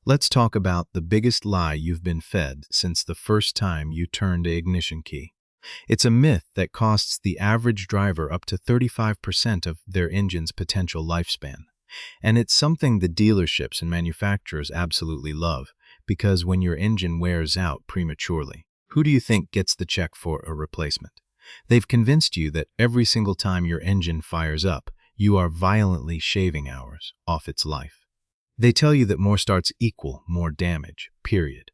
Let's talk about the biggest lie you've been fed since the first time you turned the ignition key. It's a myth that costs the average driver up to 35% of their engine's potential lifespan. And it's something the dealerships and manufacturers absolutely love, because when your engine wears out prematurely, who do you think gets the check for a replacement? They've convinced you that every single time your engine fires up, you are violently shaving hours off its life. They tell you that more starts equal more damage, period.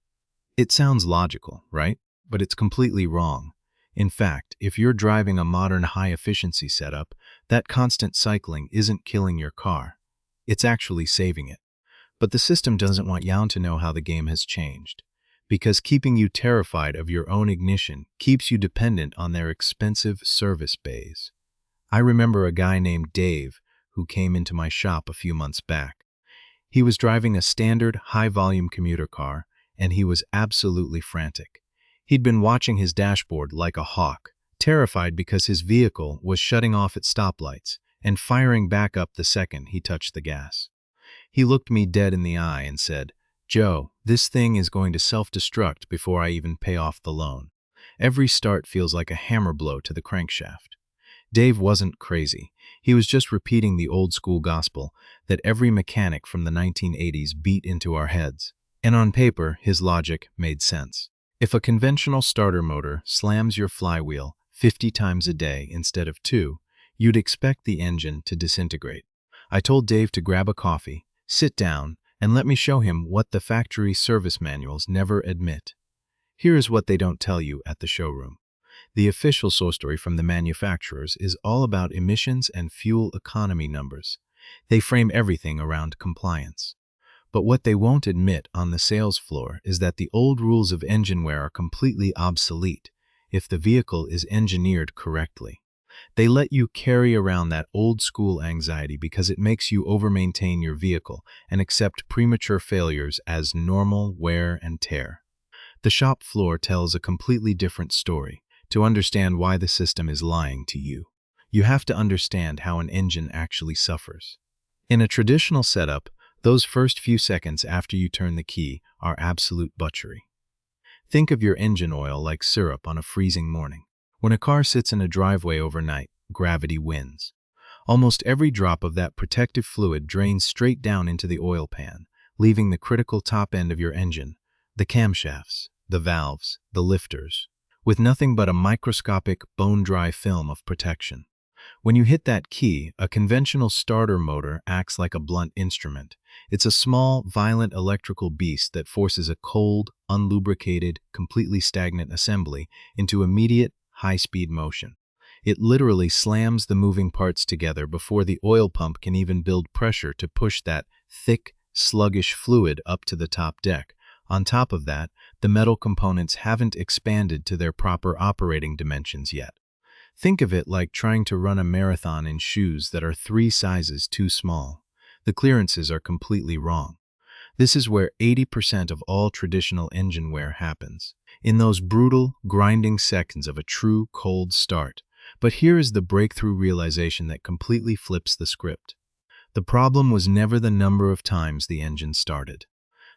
It sounds logical, right? But it's completely wrong. In fact, if you're driving a modern high-efficiency setup, that constant cycling isn't killing your car. It's actually saving it. But the system doesn't want you to know how the game has changed, because keeping you terrified of your own ignition keeps you dependent on their expensive service bays. I remember a guy named Dave who came into my shop a few months back. He was driving a standard high-volume commuter car, and he was absolutely frantic. He'd been watching his dashboard like a hawk, terrified because his vehicle was shutting off at stoplights and firing back up the second he touched the gas. He looked me dead in the eye and said, "Joe, this thing is going to self-destruct before I even pay off the loan. Every start feels like a hammer blow to the crankshaft." Dave wasn't crazy. He was just repeating the old-school gospel that every mechanic from the 1980s beat into our heads. And on paper, his logic made sense. If a conventional starter motor slams your flywheel 50 times a day instead of 2, you'd expect the engine to disintegrate. I told Dave to grab a coffee, sit down, and let me show him what the factory service manuals never admit. Here is what they don't tell you at the showroom. The official source story from the manufacturers is all about emissions and fuel economy numbers. They frame everything around compliance. But what they won't admit on the sales floor is that the old rules of engine wear are completely obsolete if the vehicle is engineered correctly. They let you carry around that old-school anxiety because it makes you over-maintain your vehicle and accept premature failures as normal wear and tear. The shop floor tells a completely different story. To understand why the system is lying to you, you have to understand how an engine actually suffers. In a traditional setup, those first few seconds after you turn the key are absolute butchery. Think of your engine oil like syrup on a freezing morning. When a car sits in a driveway overnight, gravity wins. Almost every drop of that protective fluid drains straight down into the oil pan, leaving the critical top end of your engine, the camshafts, the valves, the lifters, with nothing but a microscopic, bone-dry film of protection. When you hit that key, a conventional starter motor acts like a blunt instrument. It's a small, violent electrical beast that forces a cold, unlubricated, completely stagnant assembly into immediate, high-speed motion. It literally slams the moving parts together before the oil pump can even build pressure to push that thick, sluggish fluid up to the top deck. On top of that, the metal components haven't expanded to their proper operating dimensions yet. Think of it like trying to run a marathon in shoes that are 3 sizes too small. The clearances are completely wrong. This is where 80% of all traditional engine wear happens, in those brutal, grinding seconds of a true cold start. But here is the breakthrough realization that completely flips the script. The problem was never the number of times the engine started.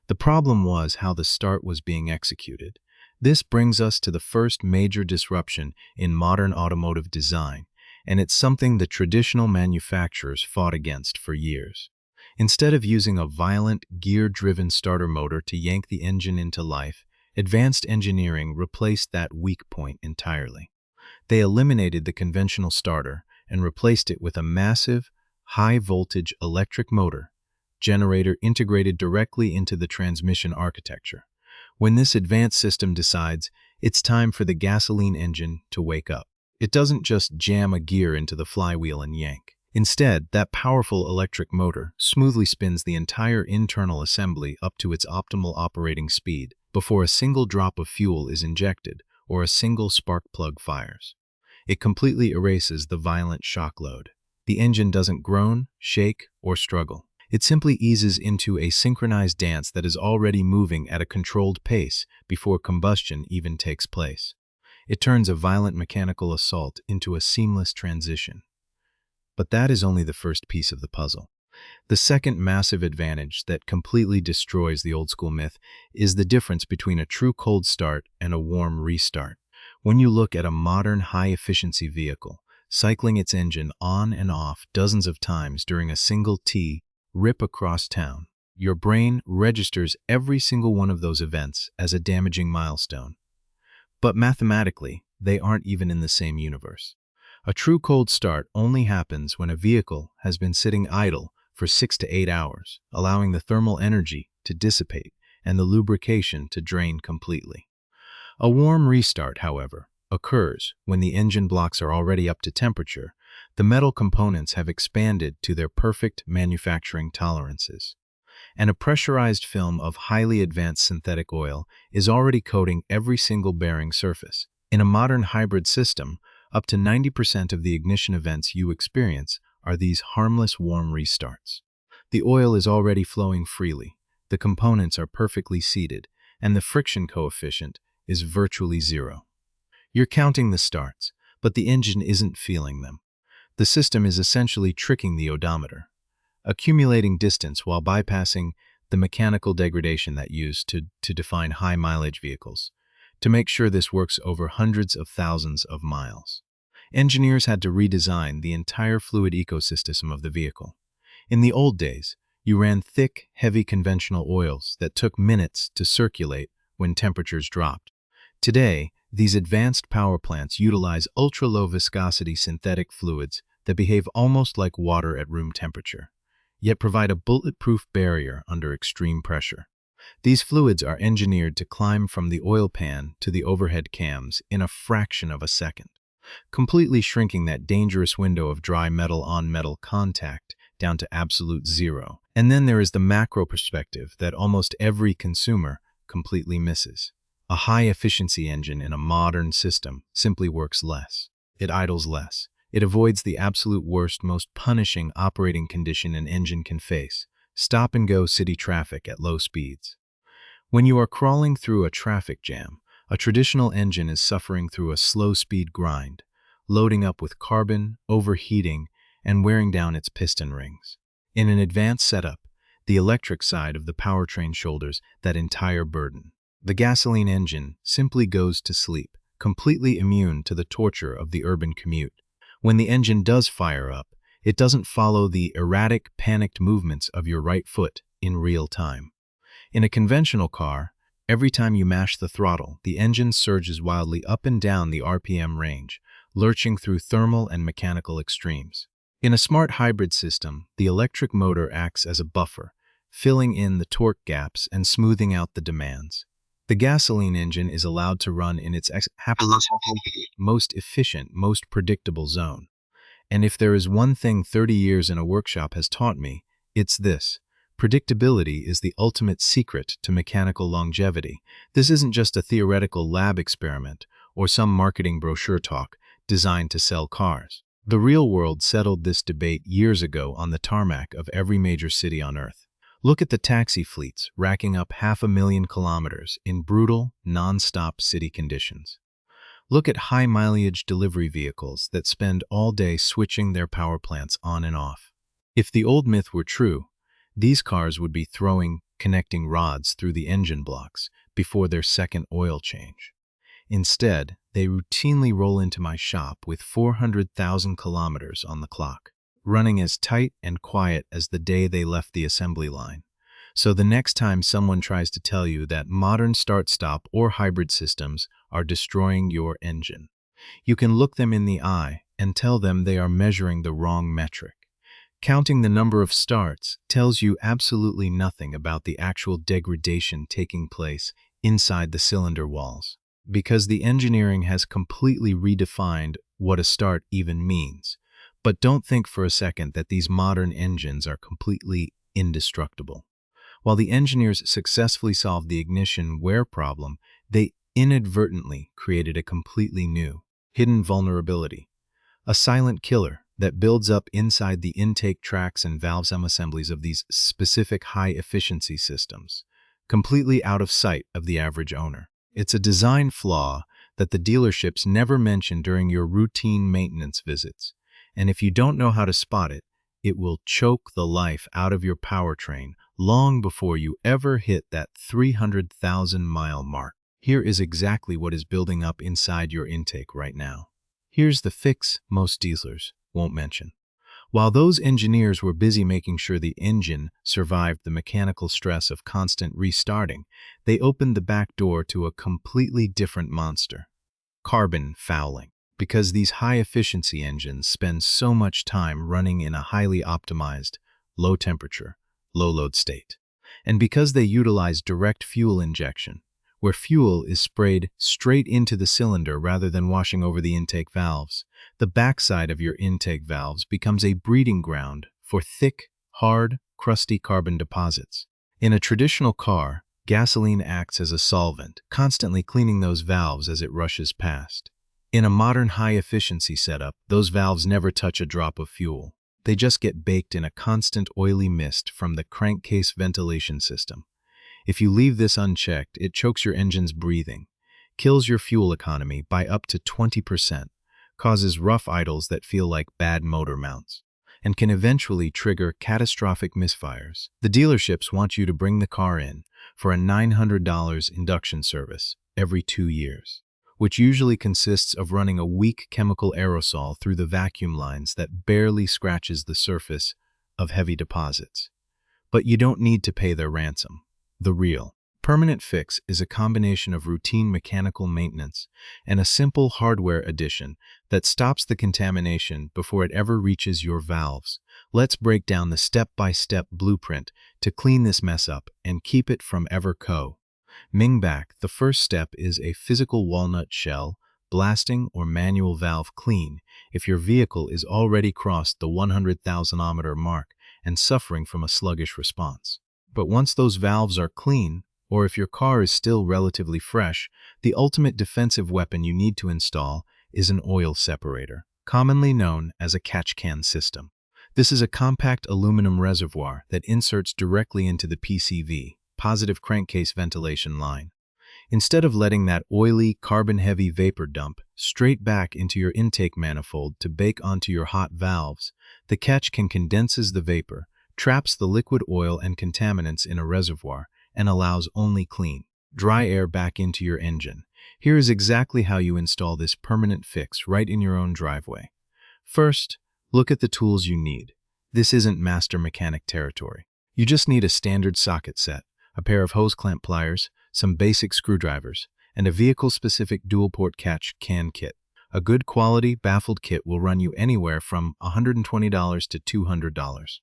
The problem was how the start was being executed. This brings us to the first major disruption in modern automotive design, and it's something the traditional manufacturers fought against for years. Instead of using a violent, gear-driven starter motor to yank the engine into life, advanced engineering replaced that weak point entirely. They eliminated the conventional starter and replaced it with a massive, high-voltage electric motor generator integrated directly into the transmission architecture. When this advanced system decides it's time for the gasoline engine to wake up, it doesn't just jam a gear into the flywheel and yank. Instead, that powerful electric motor smoothly spins the entire internal assembly up to its optimal operating speed before a single drop of fuel is injected or a single spark plug fires. It completely erases the violent shock load. The engine doesn't groan, shake, or struggle. It simply eases into a synchronized dance that is already moving at a controlled pace before combustion even takes place. It turns a violent mechanical assault into a seamless transition. But that is only the first piece of the puzzle. The second massive advantage that completely destroys the old school myth is the difference between a true cold start and a warm restart. When you look at a modern high-efficiency vehicle, cycling its engine on and off dozens of times during a single T rip across town, your brain registers every single one of those events as a damaging milestone. But mathematically, they aren't even in the same universe. A true cold start only happens when a vehicle has been sitting idle for 6 to 8 hours, allowing the thermal energy to dissipate and the lubrication to drain completely. A warm restart, however, occurs when the engine blocks are already up to temperature. The metal components have expanded to their perfect manufacturing tolerances, and a pressurized film of highly advanced synthetic oil is already coating every single bearing surface. In a modern hybrid system, up to 90% of the ignition events you experience are these harmless warm restarts. The oil is already flowing freely, the components are perfectly seated, and the friction coefficient is virtually zero. You're counting the starts, but the engine isn't feeling them. The system is essentially tricking the odometer, accumulating distance while bypassing the mechanical degradation that used to define high-mileage vehicles. To make sure this works over hundreds of thousands of miles, engineers had to redesign the entire fluid ecosystem of the vehicle. In the old days, you ran thick, heavy conventional oils that took minutes to circulate when temperatures dropped. Today, these advanced power plants utilize ultra-low viscosity synthetic fluids that behave almost like water at room temperature, yet provide a bulletproof barrier under extreme pressure. These fluids are engineered to climb from the oil pan to the overhead cams in a fraction of a second, completely shrinking that dangerous window of dry metal-on-metal contact down to absolute zero. And then there is the macro perspective that almost every consumer completely misses. A high-efficiency engine in a modern system simply works less. It idles less. It avoids the absolute worst, most punishing operating condition an engine can face: stop-and-go city traffic at low speeds. When you are crawling through a traffic jam, a traditional engine is suffering through a slow-speed grind, loading up with carbon, overheating, and wearing down its piston rings. In an advanced setup, the electric side of the powertrain shoulders that entire burden. The gasoline engine simply goes to sleep, completely immune to the torture of the urban commute. When the engine does fire up, it doesn't follow the erratic, panicked movements of your right foot in real time. In a conventional car, every time you mash the throttle, the engine surges wildly up and down the RPM range, lurching through thermal and mechanical extremes. In a smart hybrid system, the electric motor acts as a buffer, filling in the torque gaps and smoothing out the demands. The gasoline engine is allowed to run in its most efficient, most predictable zone. And if there is one thing 30 years in a workshop has taught me, it's this: predictability is the ultimate secret to mechanical longevity. This isn't just a theoretical lab experiment or some marketing brochure talk designed to sell cars. The real world settled this debate years ago on the tarmac of every major city on Earth. Look at the taxi fleets racking up 500,000 kilometers in brutal, non-stop city conditions. Look at high-mileage delivery vehicles that spend all day switching their power plants on and off. If the old myth were true, these cars would be throwing connecting rods through the engine blocks before their second oil change. Instead, they routinely roll into my shop with 400,000 kilometers on the clock, running as tight and quiet as the day they left the assembly line. So the next time someone tries to tell you that modern start-stop or hybrid systems are destroying your engine, you can look them in the eye and tell them they are measuring the wrong metric. Counting the number of starts tells you absolutely nothing about the actual degradation taking place inside the cylinder walls, because the engineering has completely redefined what a start even means. But don't think for a second that these modern engines are completely indestructible. While the engineers successfully solved the ignition wear problem, they inadvertently created a completely new, hidden vulnerability, a silent killer that builds up inside the intake tracks and valve assemblies of these specific high-efficiency systems, completely out of sight of the average owner. It's a design flaw that the dealerships never mention during your routine maintenance visits. And if you don't know how to spot it, It will choke the life out of your powertrain long before you ever hit that 300,000-mile mark. Here is exactly what is building up inside your intake right now. Here's the fix most dealers won't mention. While those engineers were busy making sure the engine survived the mechanical stress of constant restarting, they opened the back door to a completely different monster: carbon fouling. Because these high-efficiency engines spend so much time running in a highly optimized, low-temperature, low-load state, and because they utilize direct fuel injection, where fuel is sprayed straight into the cylinder rather than washing over the intake valves, the backside of your intake valves becomes a breeding ground for thick, hard, crusty carbon deposits. In a traditional car, gasoline acts as a solvent, constantly cleaning those valves as it rushes past. In a modern high-efficiency setup, those valves never touch a drop of fuel. They just get baked in a constant oily mist from the crankcase ventilation system. If you leave this unchecked, it chokes your engine's breathing, kills your fuel economy by up to 20%, causes rough idles that feel like bad motor mounts, and can eventually trigger catastrophic misfires. The dealerships want you to bring the car in for a $900 induction service every 2 years, which usually consists of running a weak chemical aerosol through the vacuum lines that barely scratches the surface of heavy deposits. But you don't need to pay their ransom. The real permanent fix is a combination of routine mechanical maintenance and a simple hardware addition that stops the contamination before it ever reaches your valves. Let's break down the step-by-step blueprint to clean this mess up and keep it from ever Ming back. The first step is a physical walnut shell, blasting or manual valve clean if your vehicle is already crossed the 100,000-ometer mark and suffering from a sluggish response. But once those valves are clean, or if your car is still relatively fresh, the ultimate defensive weapon you need to install is an oil separator, commonly known as a catch can system. This is a compact aluminum reservoir that inserts directly into the PCV, positive crankcase ventilation line. Instead of letting that oily, carbon-heavy vapor dump straight back into your intake manifold to bake onto your hot valves, the catch can condenses the vapor, traps the liquid oil and contaminants in a reservoir, and allows only clean, dry air back into your engine. Here is exactly how you install this permanent fix right in your own driveway. First, look at the tools you need. This isn't master mechanic territory. You just need a standard socket set, a pair of hose clamp pliers, some basic screwdrivers, and a vehicle-specific dual-port catch can kit. A good quality baffled kit will run you anywhere from $120 to $200.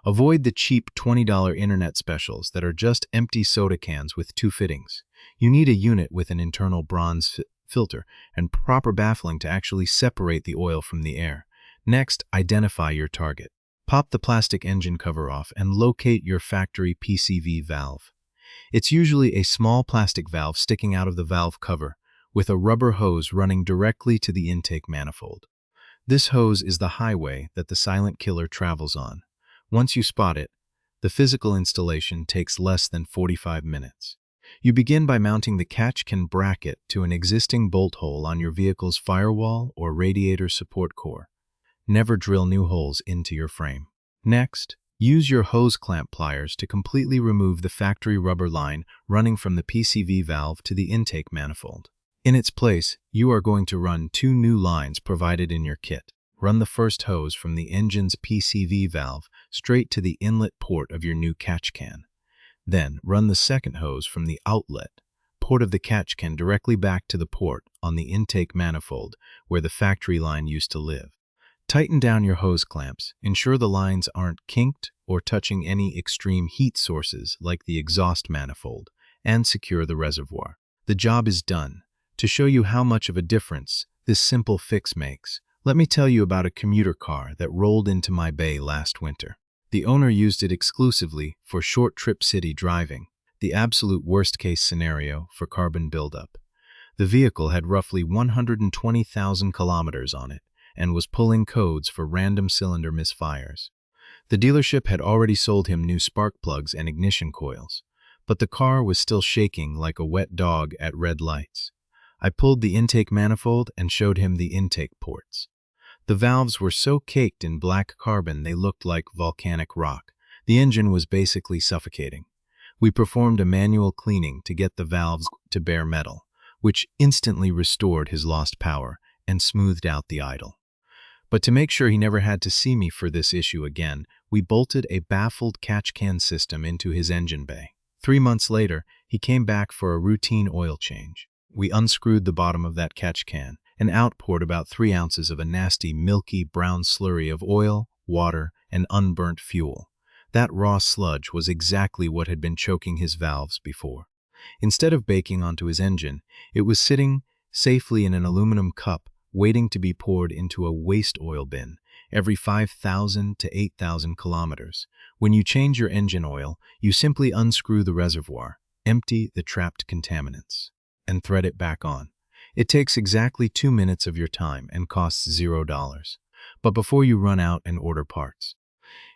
Avoid the cheap $20 internet specials that are just empty soda cans with 2 fittings. You need a unit with an internal bronze filter and proper baffling to actually separate the oil from the air. Next, identify your target. Pop the plastic engine cover off and locate your factory PCV valve. It's usually a small plastic valve sticking out of the valve cover, with a rubber hose running directly to the intake manifold. This hose is the highway that the silent killer travels on. Once you spot it, the physical installation takes less than 45 minutes. You begin by mounting the catch can bracket to an existing bolt hole on your vehicle's firewall or radiator support core. Never drill new holes into your frame. Next, use your hose clamp pliers to completely remove the factory rubber line running from the PCV valve to the intake manifold. In its place, you are going to run 2 new lines provided in your kit. Run the first hose from the engine's PCV valve straight to the inlet port of your new catch can. Then, run the second hose from the outlet port of the catch can directly back to the port on the intake manifold where the factory line used to live. Tighten down your hose clamps, ensure the lines aren't kinked or touching any extreme heat sources like the exhaust manifold, and secure the reservoir. The job is done. To show you how much of a difference this simple fix makes, let me tell you about a commuter car that rolled into my bay last winter. The owner used it exclusively for short trip city driving, the absolute worst-case scenario for carbon buildup. The vehicle had roughly 120,000 kilometers on it and was pulling codes for random cylinder misfires. The dealership had already sold him new spark plugs and ignition coils, but the car was still shaking like a wet dog at red lights. I pulled the intake manifold and showed him the intake ports. The valves were so caked in black carbon they looked like volcanic rock. The engine was basically suffocating. We performed a manual cleaning to get the valves to bare metal, which instantly restored his lost power and smoothed out the idle. But to make sure he never had to see me for this issue again, we bolted a baffled catch can system into his engine bay. 3 months later, he came back for a routine oil change. We unscrewed the bottom of that catch can and out poured about 3 ounces of a nasty, milky, brown slurry of oil, water, and unburnt fuel. That raw sludge was exactly what had been choking his valves before. Instead of baking onto his engine, it was sitting safely in an aluminum cup, waiting to be poured into a waste oil bin every 5,000 to 8,000 kilometers. When you change your engine oil, you simply unscrew the reservoir, empty the trapped contaminants, and thread it back on. It takes exactly 2 minutes of your time and costs $0. But before you run out and order parts,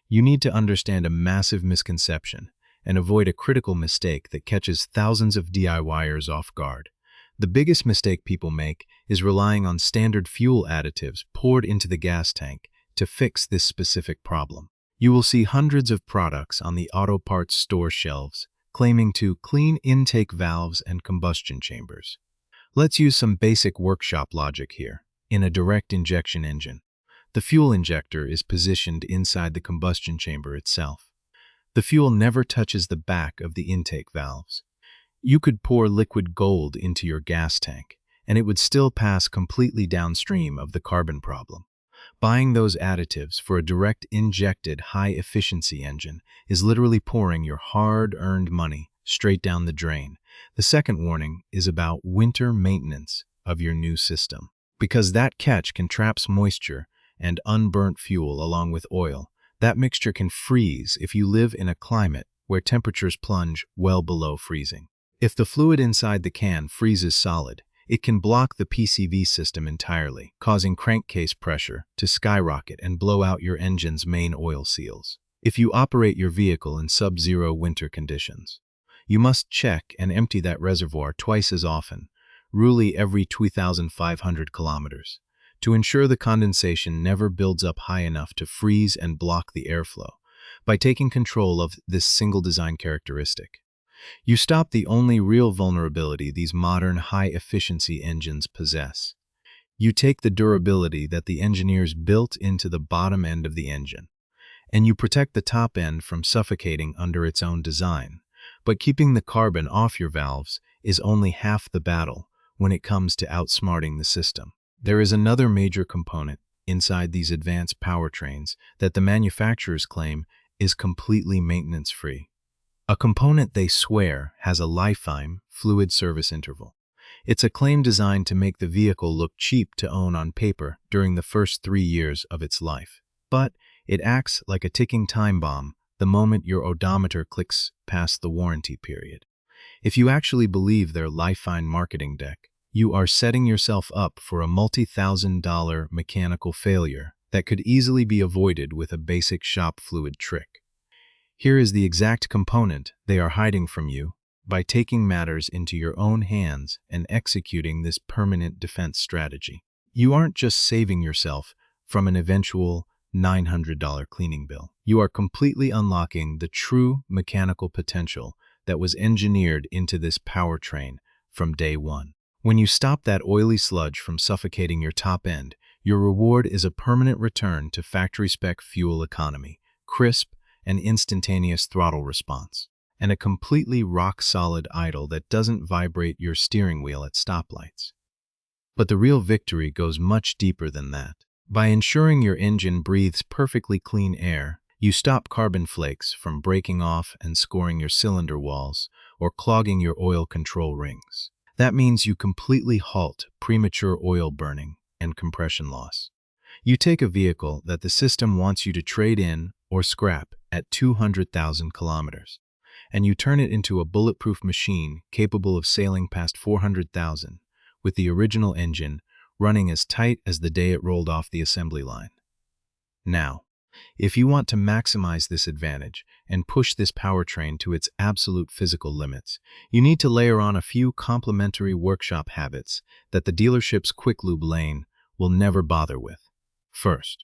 you need to understand a massive misconception and avoid a critical mistake that catches thousands of DIYers off guard. The biggest mistake people make is relying on standard fuel additives poured into the gas tank to fix this specific problem. You will see hundreds of products on the auto parts store shelves claiming to clean intake valves and combustion chambers. Let's use some basic workshop logic here. In a direct injection engine, the fuel injector is positioned inside the combustion chamber itself. The fuel never touches the back of the intake valves. You could pour liquid gold into your gas tank, and it would still pass completely downstream of the carbon problem. Buying those additives for a direct injected high-efficiency engine is literally pouring your hard-earned money straight down the drain. The second warning is about winter maintenance of your new system, because that catch can trap moisture and unburnt fuel along with oil. That mixture can freeze if you live in a climate where temperatures plunge well below freezing. If the fluid inside the can freezes solid, it can block the PCV system entirely, causing crankcase pressure to skyrocket and blow out your engine's main oil seals. If you operate your vehicle in sub-zero winter conditions, you must check and empty that reservoir twice as often, roughly every 2,500 kilometers, to ensure the condensation never builds up high enough to freeze and block the airflow. By taking control of this single design characteristic, you stop the only real vulnerability these modern high-efficiency engines possess. You take the durability that the engineers built into the bottom end of the engine, and you protect the top end from suffocating under its own design. But keeping the carbon off your valves is only half the battle when it comes to outsmarting the system. There is another major component inside these advanced powertrains that the manufacturers claim is completely maintenance-free. A component they swear has a lifetime fluid service interval. It's a claim designed to make the vehicle look cheap to own on paper during the first 3 years of its life. But it acts like a ticking time bomb the moment your odometer clicks past the warranty period. If you actually believe their lifetime marketing deck, you are setting yourself up for a multi-$1,000 mechanical failure that could easily be avoided with a basic shop fluid trick. Here is the exact component they are hiding from you by taking matters into your own hands and executing this permanent defense strategy. You aren't just saving yourself from an eventual $900 cleaning bill. You are completely unlocking the true mechanical potential that was engineered into this powertrain from day one. When you stop that oily sludge from suffocating your top end, your reward is a permanent return to factory-spec fuel economy, crisp and instantaneous throttle response, and a completely rock-solid idle that doesn't vibrate your steering wheel at stoplights. But the real victory goes much deeper than that. By ensuring your engine breathes perfectly clean air, you stop carbon flakes from breaking off and scoring your cylinder walls or clogging your oil control rings. That means you completely halt premature oil burning and compression loss. You take a vehicle that the system wants you to trade in or scrap at 200,000 kilometers, and you turn it into a bulletproof machine capable of sailing past 400,000 with the original engine running as tight as the day it rolled off the assembly line. Now, if you want to maximize this advantage and push this powertrain to its absolute physical limits, you need to layer on a few complementary workshop habits that the dealership's quick lube lane will never bother with. First,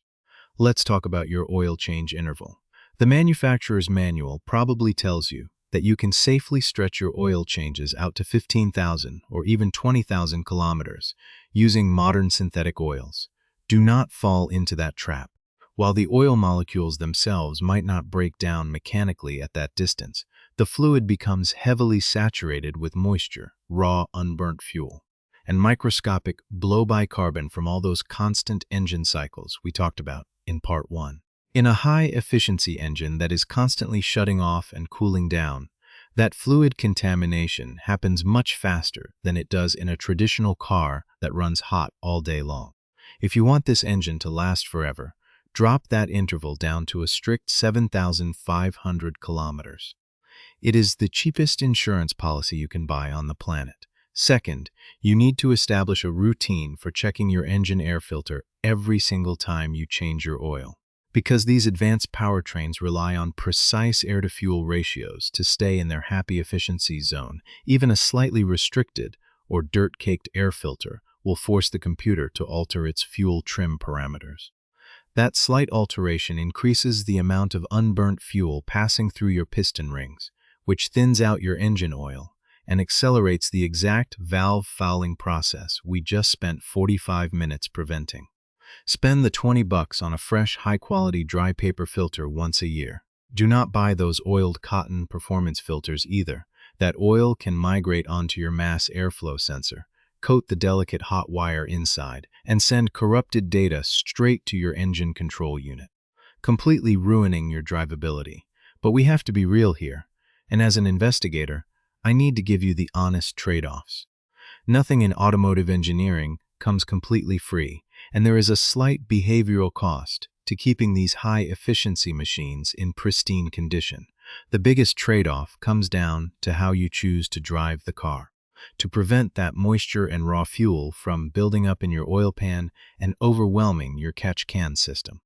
let's talk about your oil change interval. The manufacturer's manual probably tells you that you can safely stretch your oil changes out to 15,000 or even 20,000 kilometers using modern synthetic oils. Do not fall into that trap. While the oil molecules themselves might not break down mechanically at that distance, the fluid becomes heavily saturated with moisture, raw, unburnt fuel, and microscopic blow-by carbon from all those constant engine cycles we talked about in Part 1. In a high-efficiency engine that is constantly shutting off and cooling down, that fluid contamination happens much faster than it does in a traditional car that runs hot all day long. If you want this engine to last forever, drop that interval down to a strict 7,500 kilometers. It is the cheapest insurance policy you can buy on the planet. Second, you need to establish a routine for checking your engine air filter every single time you change your oil. Because these advanced powertrains rely on precise air-to-fuel ratios to stay in their happy efficiency zone, even a slightly restricted or dirt-caked air filter will force the computer to alter its fuel trim parameters. That slight alteration increases the amount of unburnt fuel passing through your piston rings, which thins out your engine oil and accelerates the exact valve fouling process we just spent 45 minutes preventing. Spend the $20 on a fresh, high-quality dry paper filter once a year. Do not buy those oiled cotton performance filters either. That oil can migrate onto your mass airflow sensor, coat the delicate hot wire inside, and send corrupted data straight to your engine control unit, completely ruining your drivability. But we have to be real here, and as an investigator, I need to give you the honest trade-offs. Nothing in automotive engineering comes completely free, and there is a slight behavioral cost to keeping these high-efficiency machines in pristine condition. The biggest trade-off comes down to how you choose to drive the car, to prevent that moisture and raw fuel from building up in your oil pan and overwhelming your catch-can system.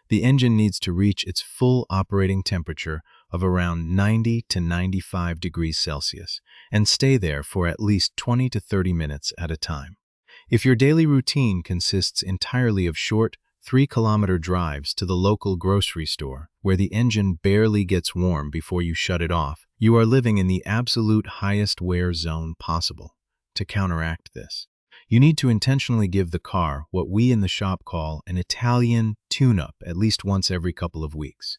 The engine needs to reach its full operating temperature of around 90 to 95 degrees Celsius and stay there for at least 20 to 30 minutes at a time. If your daily routine consists entirely of short, 3-kilometer drives to the local grocery store, where the engine barely gets warm before you shut it off, you are living in the absolute highest wear zone possible. To counteract this, you need to intentionally give the car what we in the shop call an Italian tune-up at least once every couple of weeks.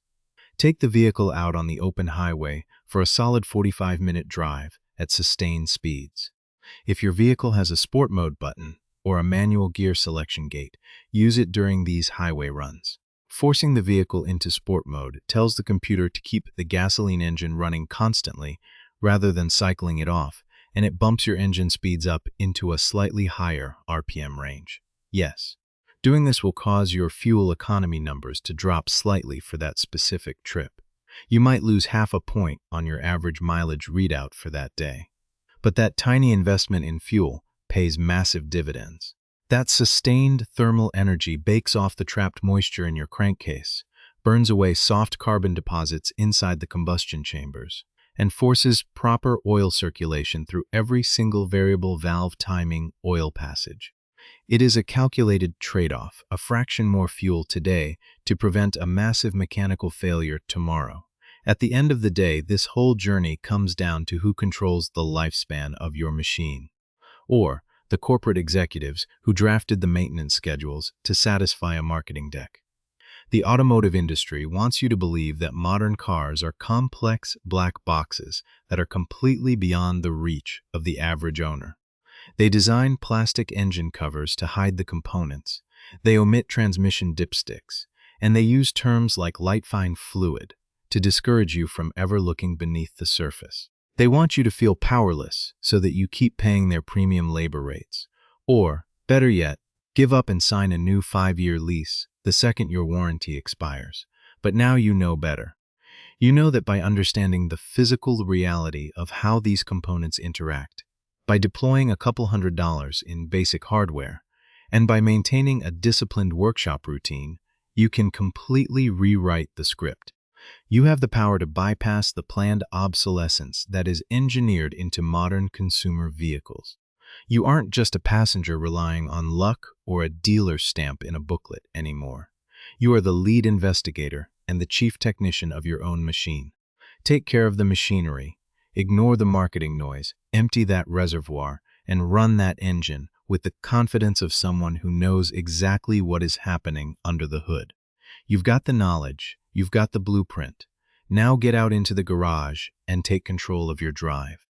Take the vehicle out on the open highway for a solid 45-minute drive at sustained speeds. If your vehicle has a sport mode button or a manual gear selection gate, use it during these highway runs. Forcing the vehicle into sport mode tells the computer to keep the gasoline engine running constantly rather than cycling it off, and it bumps your engine speeds up into a slightly higher RPM range. Yes, doing this will cause your fuel economy numbers to drop slightly for that specific trip. You might lose half a point on your average mileage readout for that day. But that tiny investment in fuel pays massive dividends. That sustained thermal energy bakes off the trapped moisture in your crankcase, burns away soft carbon deposits inside the combustion chambers, and forces proper oil circulation through every single variable valve timing oil passage. It is a calculated trade-off, a fraction more fuel today to prevent a massive mechanical failure tomorrow. At the end of the day, this whole journey comes down to who controls the lifespan of your machine, or the corporate executives who drafted the maintenance schedules to satisfy a marketing deck. The automotive industry wants you to believe that modern cars are complex black boxes that are completely beyond the reach of the average owner. They design plastic engine covers to hide the components, they omit transmission dipsticks, and they use terms like light-fine fluid to discourage you from ever looking beneath the surface. They want you to feel powerless so that you keep paying their premium labor rates. Or, better yet, give up and sign a new 5-year lease the second your warranty expires. But now you know better. You know that by understanding the physical reality of how these components interact, by deploying a couple $100s in basic hardware, and by maintaining a disciplined workshop routine, you can completely rewrite the script. You have the power to bypass the planned obsolescence that is engineered into modern consumer vehicles. You aren't just a passenger relying on luck or a dealer's stamp in a booklet anymore. You are the lead investigator and the chief technician of your own machine. Take care of the machinery, ignore the marketing noise, empty that reservoir, and run that engine with the confidence of someone who knows exactly what is happening under the hood. You've got the knowledge, you've got the blueprint. Now get out into the garage and take control of your drive.